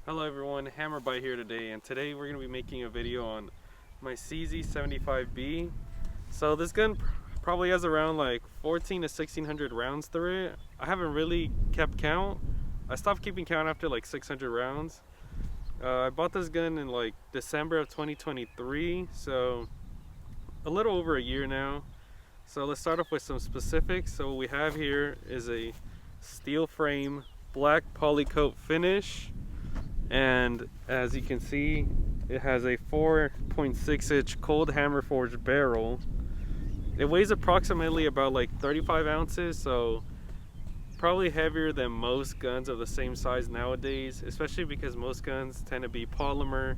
Hello everyone, Hammerbite here today, and today we're going to be making a video on my CZ75B. So this gun probably has around like 14 to 1600 rounds through it. I haven't really kept count. I stopped keeping count after like 600 rounds. I bought this gun in like December of 2023, so a little over a year now. So let's start off with some specifics. So what we have here is a steel frame, black polycoat finish. And as you can see, it has a 4.6 inch cold hammer forged barrel. It weighs approximately about like 35 ounces, so probably heavier than most guns of the same size nowadays, especially because most guns tend to be polymer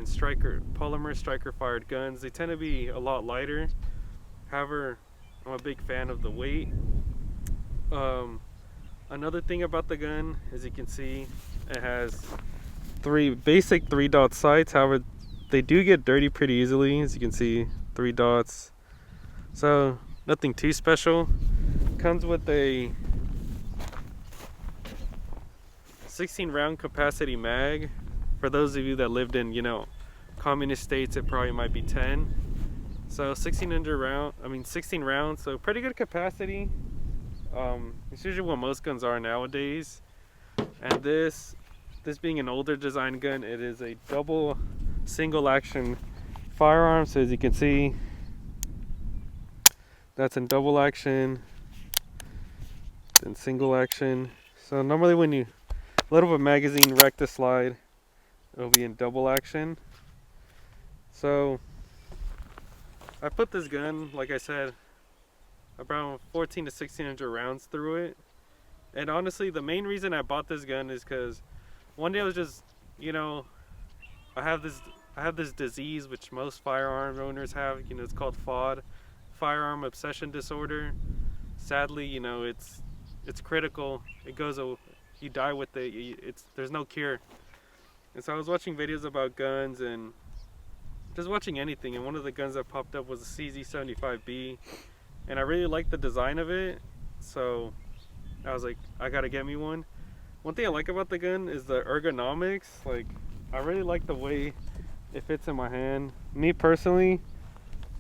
striker fired guns. They tend to be a lot lighter. However, I'm a big fan of the weight. Another thing about the gun, as you can see, it has basic 3-dot sights. However, they do get dirty pretty easily. As you can see, 3 dots, so nothing too special. Comes with a 16 round capacity mag. For those of you that lived in, communist states, it probably might be 10. So 16 rounds, so pretty good capacity. It's usually what most guns are nowadays. And this being an older design gun, it is a double single action firearm. So as you can see, that's in double action, then single action. So normally when you load up a magazine, wreck the slide, it'll be in double action. So I put this gun, like I said, around 14 to 1600 rounds through it. And honestly, the main reason I bought this gun is because one day I was just, I have this disease which most firearm owners have. It's called FOD, firearm obsession disorder. Sadly, it's critical. It goes, you die with it. There's no cure. And so I was watching videos about guns and just watching anything, and one of the guns that popped up was a CZ75B, and I really liked the design of it. So I was like, I gotta get me one. One thing I like about the gun is the ergonomics. Like, I really like the way it fits in my hand. Me personally,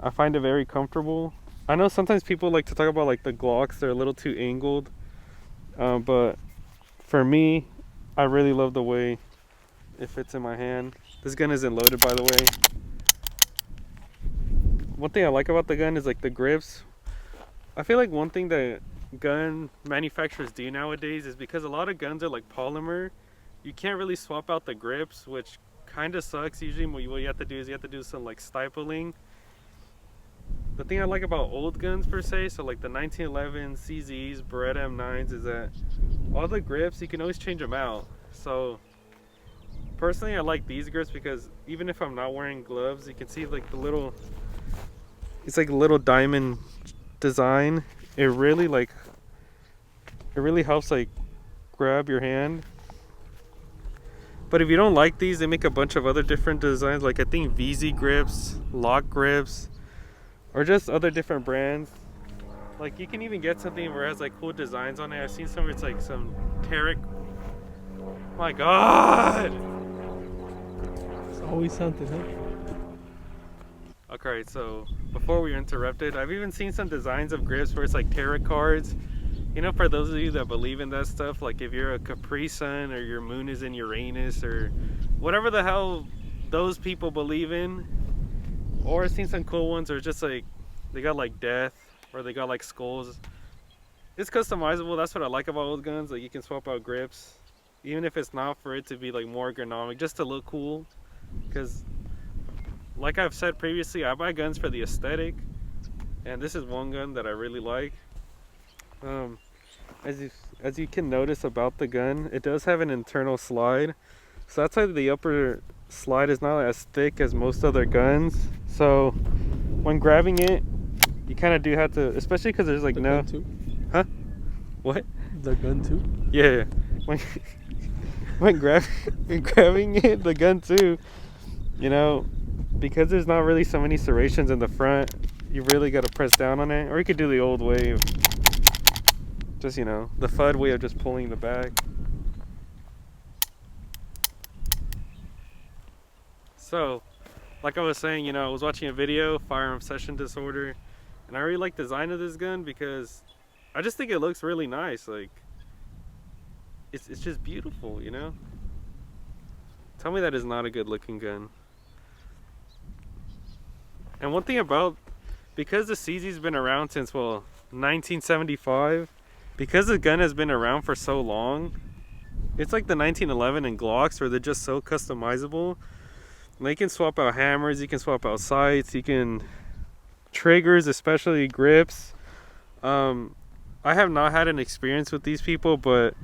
I find it very comfortable. I know sometimes people like to talk about like the Glocks, they're a little too angled. But for me, I really love the way it fits in my hand. This gun isn't loaded, by the way. One thing I like about the gun is like the grips. I feel like one thing that gun manufacturers do nowadays is, because a lot of guns are like polymer, you can't really swap out the grips, which kind of sucks. Usually what you have to do is you have to do some like stippling. The thing I like about old guns per se, so like the 1911 CZs, Beretta M9s, is that all the grips, you can always change them out. So personally, I like these grips because even if I'm not wearing gloves, you can see like it's like a little diamond design. It really helps like grab your hand. But if you don't like these, they make a bunch of other different designs, like I think VZ grips, lock grips, or just other different brands. Like you can even get something where it has like cool designs on it. I've seen some where it's like some Tarek. My god, it's always something, huh? Okay, so before we were interrupted, I've even seen some designs of grips where it's like tarot cards. For those of you that believe in that stuff, like if you're a Capri Sun or your moon is in Uranus or whatever the hell those people believe in, or I've seen some cool ones where it's just like they got like death or they got like skulls. It's customizable. That's what I like about old guns. Like you can swap out grips, even if it's not for it to be like more ergonomic, just to look cool. Because like I've said previously, I buy guns for the aesthetic, and this is one gun that I really like. As you can notice about the gun, it does have an internal slide, so that's why the upper slide is not as thick as most other guns. So when grabbing it, you kind of do have to, especially because there's like the no gun too? Huh? What? The gun too? Yeah. When grabbing it, the gun too, because there's not really so many serrations in the front, you really got to press down on it. Or you could do the old way of just, the FUD way of just pulling the back. So, like I was saying, you know, I was watching a video, Firearm Obsession Disorder, and I really like the design of this gun because I just think it looks really nice. Like, it's just beautiful, you know? Tell me that is not a good looking gun. And one thing about, because the CZ's been around since, well, 1975, because the gun has been around for so long, it's like the 1911 and Glocks where they're just so customizable. They can swap out hammers, you can swap out sights, you can triggers, especially grips. I have not had an experience with these people, but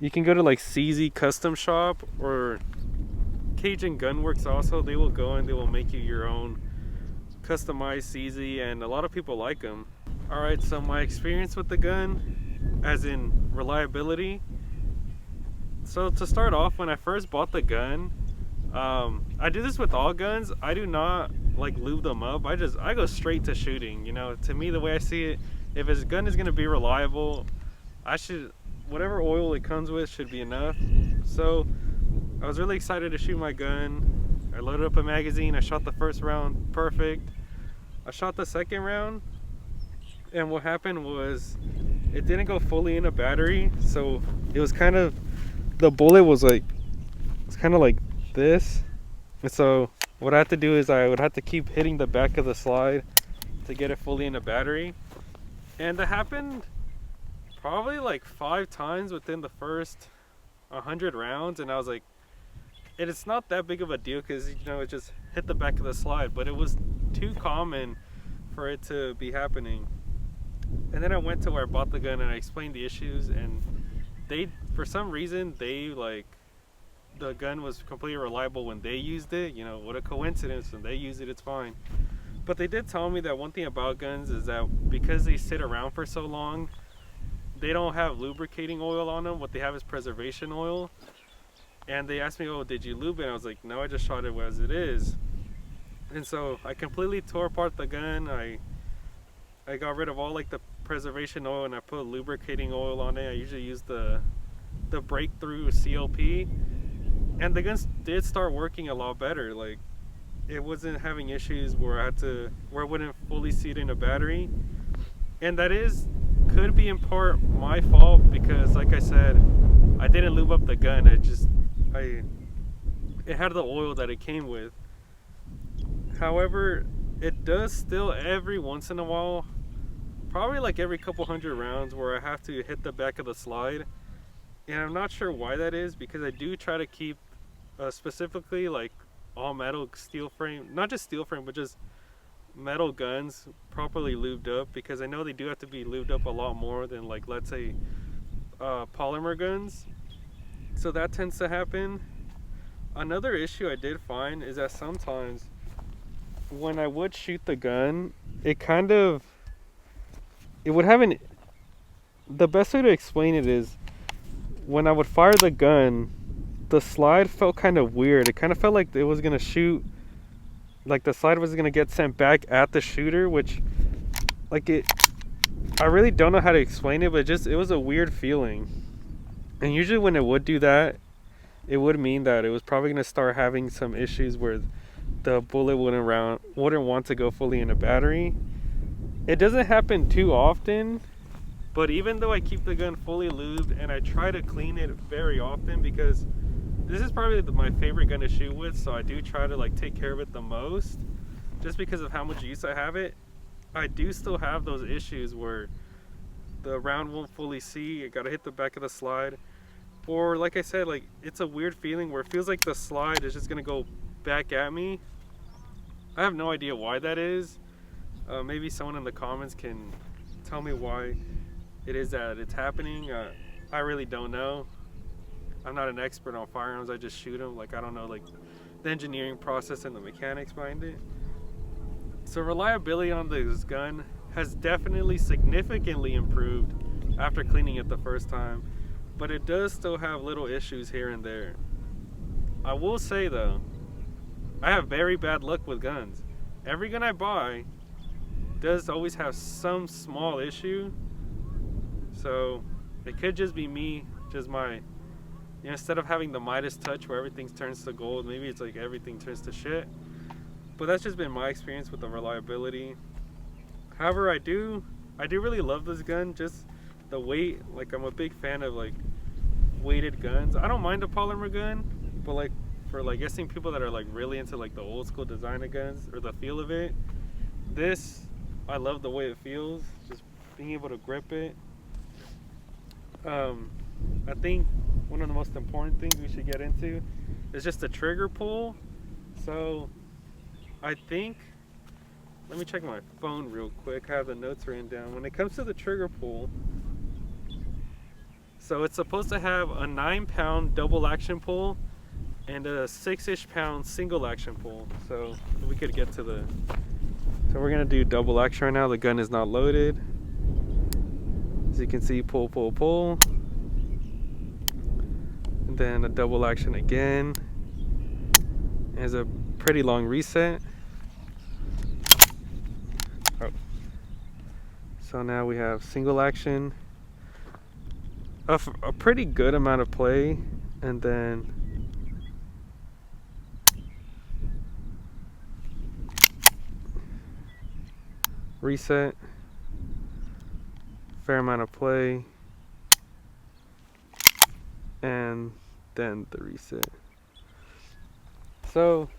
you can go to like CZ Custom Shop or Cajun Gunworks also. They will go and they will make you your own customized CZ, and a lot of people like them. Alright, so my experience with the gun, as in reliability. So to start off, when I first bought the gun, I do this with all guns. I do not like lube them up. I go straight to shooting. You know, to me, the way I see it, if a gun is gonna be reliable, whatever oil it comes with should be enough. So I was really excited to shoot my gun. I loaded up a magazine. I shot the first round perfect. I shot the second round, and what happened was it didn't go fully in a battery. So it was kind of, the bullet was like, it's kind of like this. And so what I had to do is I would have to keep hitting the back of the slide to get it fully in a battery. And that happened probably like 5 times within the first 100 rounds, and I was like, it's not that big of a deal because, you know, it just hit the back of the slide, but it was too common for it to be happening. And then I went to where I bought the gun and I explained the issues, and they, for some reason, the gun was completely reliable when they used it. You know, what a coincidence. When they use it, it's fine. But they did tell me that one thing about guns is that because they sit around for so long, they don't have lubricating oil on them. What they have is preservation oil. And they asked me, oh, did you lube it? And I was like, no, I just shot it as it is. And so I completely tore apart the gun. I got rid of all like the preservation oil, and I put lubricating oil on it. I usually use the breakthrough CLP. And the guns did start working a lot better. Like, it wasn't having issues where I wouldn't fully seat in a battery. And that could be in part my fault because, like I said, I didn't lube up the gun. It had the oil that it came with. However, it does still every once in a while, probably like every couple 100 rounds, where I have to hit the back of the slide. And I'm not sure why that is, because I do try to keep specifically like all metal steel frame, not just steel frame, but just metal guns properly lubed up, because I know they do have to be lubed up a lot more than, like, let's say polymer guns. So that tends to happen. Another issue I did find is that sometimes when I would shoot the gun, it would have the best way to explain it is when I would fire the gun, the slide felt kind of weird. It kind of felt like it was gonna shoot, like the slide was gonna get sent back at the shooter, which, I really don't know how to explain it, but it was a weird feeling. And usually when it would do that, it would mean that it was probably gonna start having some issues where the bullet wouldn't want to go fully in a battery. It doesn't happen too often, but even though I keep the gun fully lubed and I try to clean it very often, because this is probably my favorite gun to shoot with, so I do try to like take care of it the most, just because of how much use I have it. I do still have those issues where the round won't fully see. I gotta hit the back of the slide, or like I said, like, it's a weird feeling where it feels like the slide is just gonna go back at me. I have no idea why that is. Maybe someone in the comments can tell me why it is that it's happening. I really don't know. I'm not an expert on firearms. I just shoot them. Like, I don't know like the engineering process and the mechanics behind it. So reliability on this gun has definitely significantly improved after cleaning it the first time, but it does still have little issues here and there. I will say though, I have very bad luck with guns. Every gun I buy does always have some small issue. So it could just be me, just my You know, instead of having the Midas touch where everything turns to gold, maybe it's like everything turns to shit. But that's just been my experience with the reliability. However, I do really love this gun. Just the weight. Like, I'm a big fan of like weighted guns. I don't mind a polymer gun, but like for like guessing people that are like really into like the old school design of guns or the feel of it, this, I love the way it feels. Just being able to grip it. I think one of the most important things we should get into is just the trigger pull. So I think, let me check my phone real quick. I have the notes written down. When it comes to the trigger pull, so it's supposed to have a 9-pound double action pull and a 6-ish pound single action pull. So we could get to the, so we're gonna do double action right now. The gun is not loaded. As you can see, pull, pull, pull. And then a double action again. There's a pretty long reset. Oh. So now we have single action. A pretty good amount of play. And then reset. Fair amount of play. And then the reset. So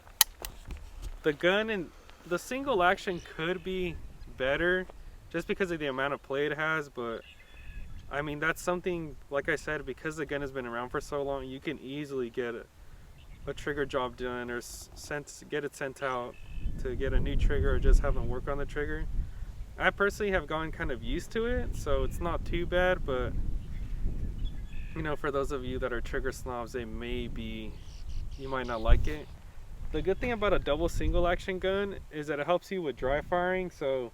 the gun and the single action could be better just because of the amount of play it has, but I mean, that's something, like I said, because the gun has been around for so long, you can easily get a trigger job done or get it sent out to get a new trigger or just have them work on the trigger. I personally have gotten kind of used to it, so it's not too bad, but you know, for those of you that are trigger snobs, you might not like it. The good thing about a double single action gun is that it helps you with dry firing. So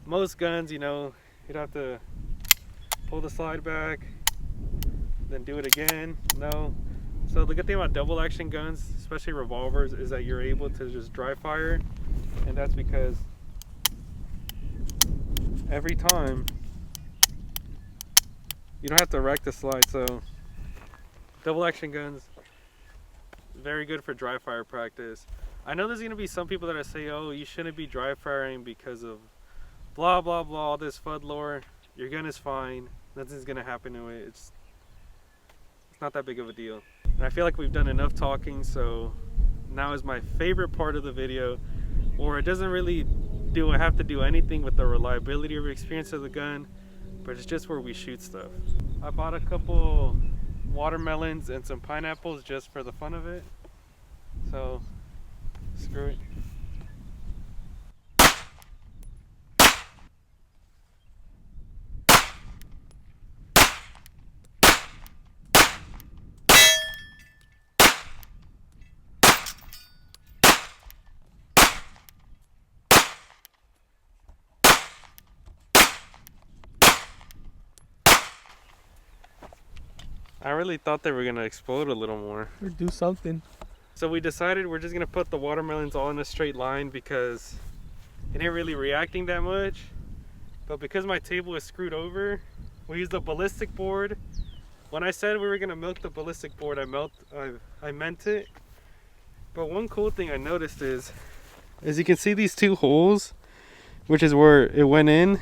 most guns, you know, you'd have to pull the slide back, then do it again. No. So the good thing about double action guns, especially revolvers, is that you're able to just dry fire. And that's because every time you don't have to rack the slide. So double action guns, very good for dry fire practice. I know there's gonna be some people that say, oh, you shouldn't be dry firing because of blah blah blah, all this FUD lore. Your gun is fine, nothing's gonna happen to it. It's not that big of a deal. And I feel like we've done enough talking, so now is my favorite part of the video, or it doesn't really have to do anything with the reliability or experience of the gun, but it's just where we shoot stuff. I bought a couple watermelons and some pineapples just for the fun of it, so screw it. I really thought they were gonna explode a little more. Or do something. So we decided we're just gonna put the watermelons all in a straight line because it ain't really reacting that much. But because my table is screwed over, we used a ballistic board. When I said we were gonna milk the ballistic board, I meant it. But one cool thing I noticed is, as you can see these two holes, which is where it went in.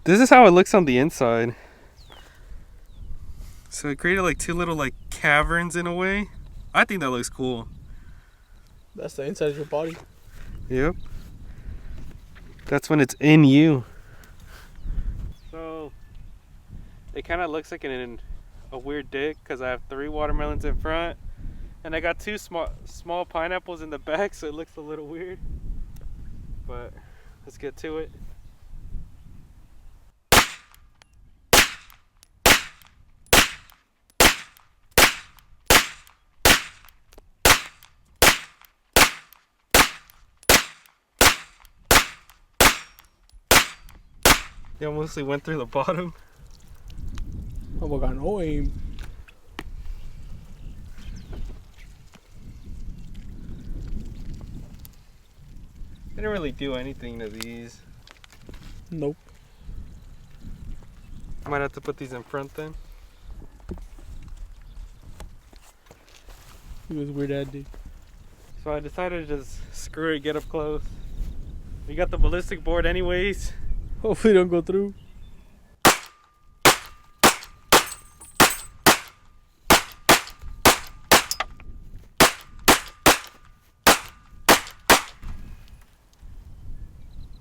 This is how it looks on the inside. So it created like two little like caverns in a way. I think that looks cool. That's the inside of your body. Yep. That's when it's in you. So it kind of looks like a weird dick because I have 3 watermelons in front and I got 2 small pineapples in the back, so it looks a little weird. But let's get to it. They almost went through the bottom. Oh, we got no aim. I didn't really do anything to these. Nope. Might have to put these in front then. He was weird at it. So I decided to just screw it, get up close. We got the ballistic board anyways. Hopefully, don't go through.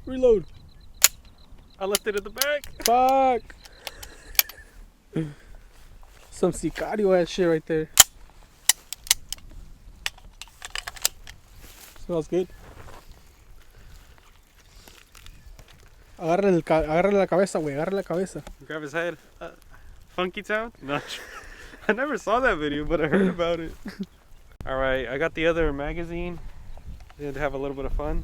Reload. I left it at the back. Fuck. Some sicario ass shit right there. Smells good. Agárrale la cabeza, güey. Agárrale la cabeza. Grab his head. Funky Town? No, I never saw that video, but I heard about it. Alright, I got the other magazine. Did have a little bit of fun.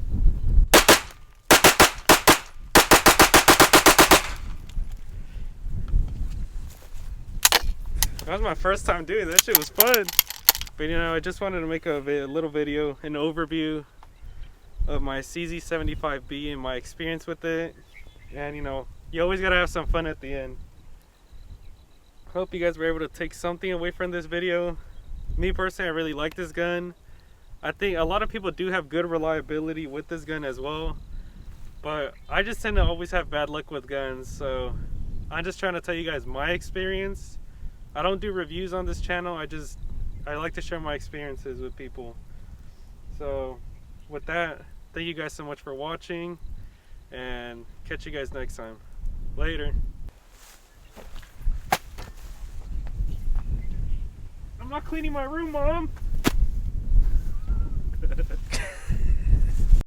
That was my first time doing that. Shit was fun. But you know, I just wanted to make a little video, an overview of my CZ75B and my experience with it. And you know, you always gotta have some fun at the end. Hope you guys were able to take something away from this video. Me personally, I really like this gun. I think a lot of people do have good reliability with this gun as well. But I just tend to always have bad luck with guns. So I'm just trying to tell you guys my experience. I don't do reviews on this channel. I like to share my experiences with people. So with that, thank you guys so much for watching, and catch you guys next time. Later. I'm not cleaning my room, Mom.